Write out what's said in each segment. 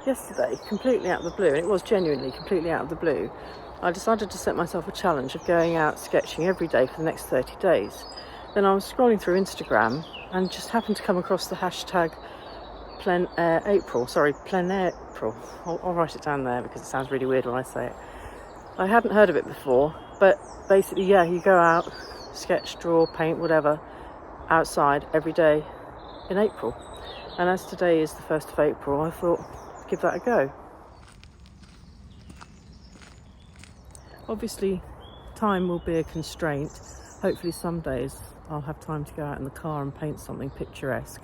yesterday, completely out of the blue, and it was genuinely completely out of the blue, I decided to set myself a challenge of going out sketching every day for the next 30 days. Then I was scrolling through Instagram and just happened to come across the hashtag plein April. I'll write it down there because it sounds really weird when I say it. I hadn't heard of it before, but basically, yeah, you go out, sketch, draw, paint, whatever, outside every day in April. And as today is the 1st of April, I thought, give that a go. Obviously, time will be a constraint. Hopefully some days I'll have time to go out in the car and paint something picturesque.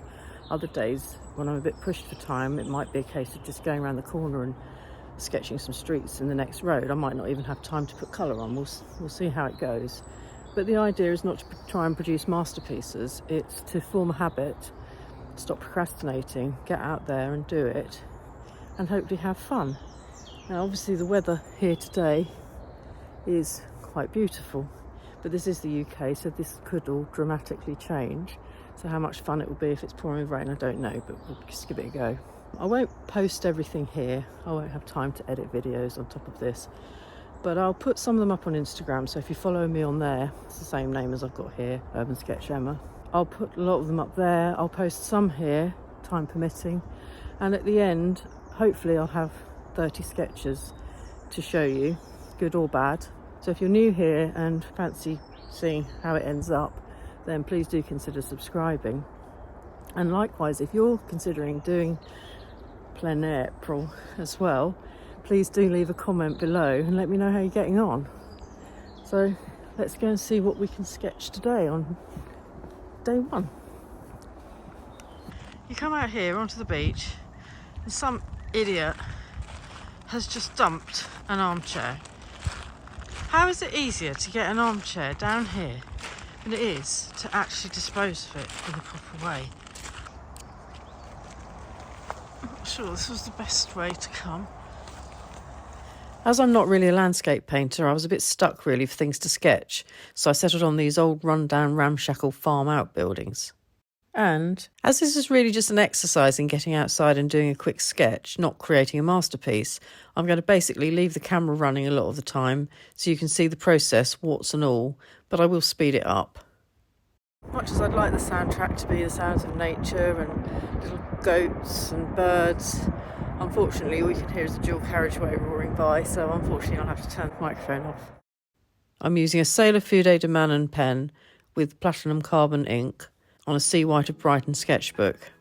Other days, when I'm a bit pushed for time, it might be a case of just going around the corner and sketching some streets in the next road. I might not even have time to put colour on. We'll see how it goes. But the idea is not to try and produce masterpieces. It's to form a habit, stop procrastinating, get out there and do it, and hopefully have fun. Now, obviously the weather here today is quite beautiful, but this is the UK, so this could all dramatically change. So how much fun it will be if it's pouring with rain, I don't know, but we'll just give it a go. I won't post everything here. I won't have time to edit videos on top of this, but I'll put some of them up on Instagram. So if you follow me on there, it's the same name as I've got here, Urban Sketch Emma. I'll put a lot of them up there. I'll post some here, time permitting, and at the end, hopefully I'll have 30 sketches to show you, good or bad. So if you're new here and fancy seeing how it ends up, then please do consider subscribing. And likewise, if you're considering doing plein April as well, please do leave a comment below and let me know how you're getting on. So let's go and see what we can sketch today on day one. You come out here onto the beach and some idiot has just dumped an armchair. How is it easier to get an armchair down here than it is to actually dispose of it in a proper way? I'm not sure this was the best way to come. As I'm not really a landscape painter, I was a bit stuck really for things to sketch, so I settled on these old run-down ramshackle farm outbuildings. And as this is really just an exercise in getting outside and doing a quick sketch, not creating a masterpiece, I'm going to basically leave the camera running a lot of the time so you can see the process, warts and all, but I will speed it up. Much as I'd like the soundtrack to be the sounds of nature and little goats and birds, unfortunately all you can hear is a dual carriageway roaring by, so unfortunately I'll have to turn the microphone off. I'm using a Sailor Fude de Manon pen with platinum carbon ink on a Sea White of Brighton sketchbook.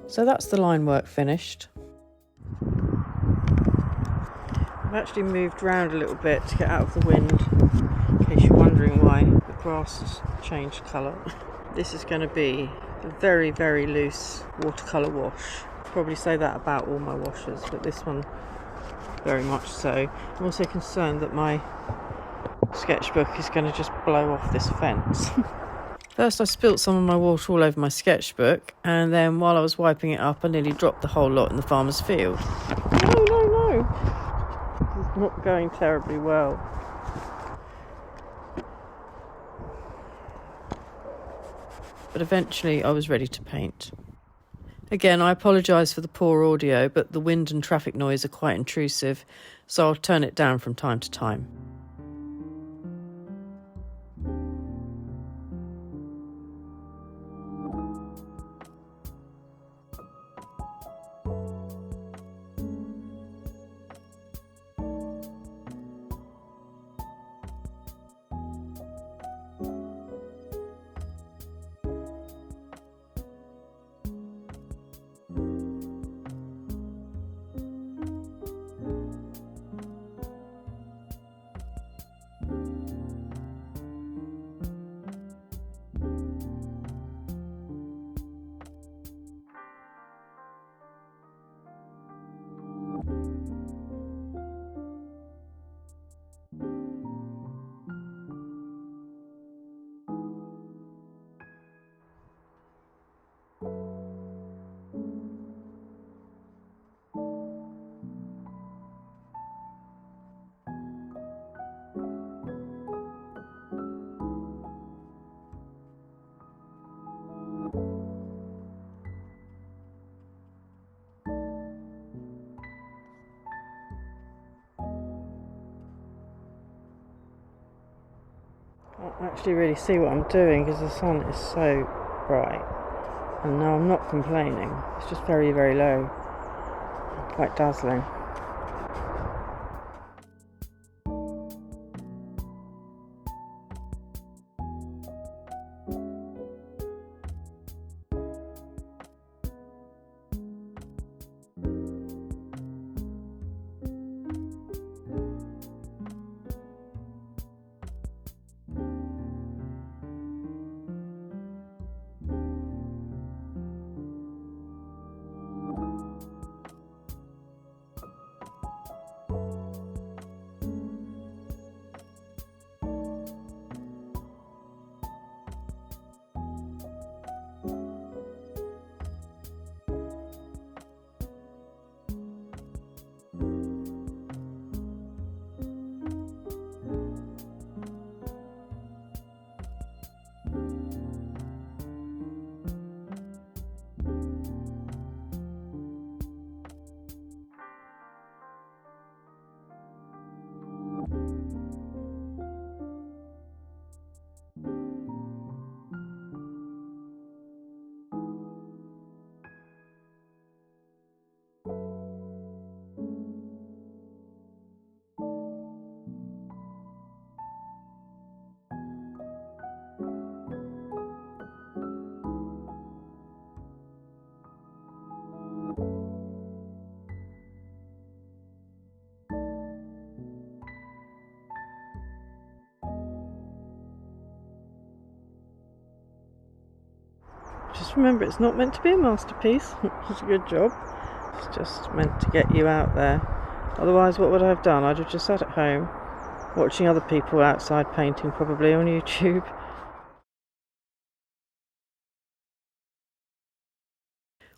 So that's the line work finished. I've actually moved around a little bit to get out of the wind, in case you're wondering why the grass has changed colour. This is going to be a very, very loose watercolour wash. I'll probably say that about all my washes, but this one very much so. I'm also concerned that my sketchbook is going to just blow off this fence. First I spilt some of my water all over my sketchbook, and then while I was wiping it up I nearly dropped the whole lot in the farmer's field. No. It's not going terribly well. But eventually I was ready to paint. Again, I apologise for the poor audio, but the wind and traffic noise are quite intrusive, so I'll turn it down from time to time. I can't actually really see what I'm doing because the sun is so bright, and no, I'm not complaining, it's just very, very low, quite dazzling. Just remember, it's not meant to be a masterpiece. It's a good job. It's just meant to get you out there. Otherwise, what would I have done? I'd have just sat at home, watching other people outside painting, probably on YouTube.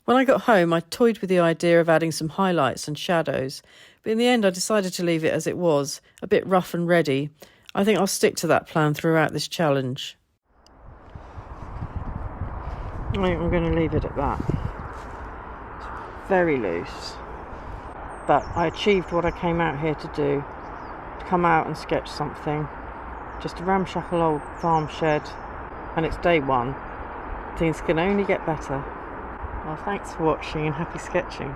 When I got home, I toyed with the idea of adding some highlights and shadows, but in the end I decided to leave it as it was, a bit rough and ready. I think I'll stick to that plan throughout this challenge. I think I'm going to leave it at that. It's very loose, but I achieved what I came out here to do, to come out and sketch something. Just a ramshackle old farm shed, and it's day one. Things can only get better. Well, thanks for watching and happy sketching.